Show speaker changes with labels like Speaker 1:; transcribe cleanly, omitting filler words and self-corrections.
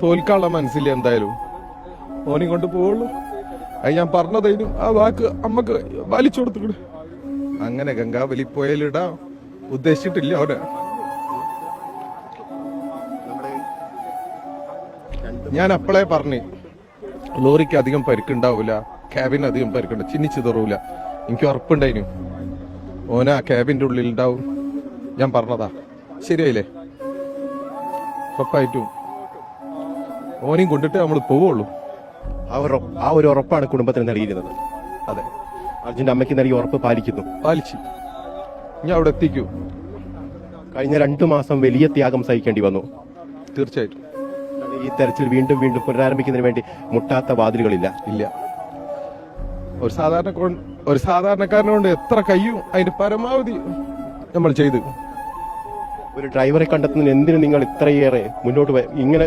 Speaker 1: തോൽക്കാനുള്ള മനസ്സില്ല എന്തായാലും. ഓനെ കൊണ്ട് പോവുള്ളൂ. അത് ഞാൻ പറഞ്ഞതേനും ആ വാക്ക് അമ്മക്ക് വലിച്ചു കൊടുത്തിട്ട് അങ്ങനെ ഗംഗാവലി പോയാലിടാ ഉദ്ദേശിച്ചിട്ടില്ല അവരെ. ഞാൻ അപ്പളേ പറഞ്ഞു ലോറിക്ക് അധികം പരിക്കുണ്ടാവൂല, ക്യാബിന് അധികം പരിക്കുണ്ട്, ചിന്നിച്ചിതറൂല. എനിക്ക് ഉറപ്പുണ്ടായിരുന്നു ഓന ആ ക്യാബിന്റെ ഉള്ളിൽ ഉണ്ടാവും. ഞാൻ പറഞ്ഞതാ, ശരിയായില്ലേ? ഉറപ്പായിട്ടും ഓനെയും കൊണ്ടിട്ട് നമ്മൾ പോവുള്ളൂ.
Speaker 2: ആ ഒരു ഉറപ്പാണ് കുടുംബത്തിന് നൽകിയിരുന്നത്.
Speaker 1: അതെ,
Speaker 2: അർജുന്റെ അമ്മയ്ക്ക് നൽകിയ ഉറപ്പ്
Speaker 1: പാലിച്ചു. ഞാൻ അവിടെ എത്തിക്കൂ.
Speaker 2: കഴിഞ്ഞ 2 മാസം വലിയ ത്യാഗം സഹിക്കേണ്ടി വന്നു.
Speaker 1: തീർച്ചയായിട്ടും
Speaker 2: ഈ തെരച്ചിൽ വീണ്ടും വീണ്ടും പുനരാരംഭിക്കുന്നതിന് വേണ്ടി മുട്ടാത്ത വാതിലുകളില്ല.
Speaker 1: ഇല്ല. ഒരു സാധാരണക്കാരനെ കൊണ്ട് എത്ര കഴിയും അതിന്റെ പരമാവധി നമ്മൾ ചെയ്തു.
Speaker 2: ഒരു ഡ്രൈവറെ കണ്ടെത്തുന്നതിന് എന്തിനു നിങ്ങൾ ഇത്രയേറെ മുന്നോട്ട് ഇങ്ങനെ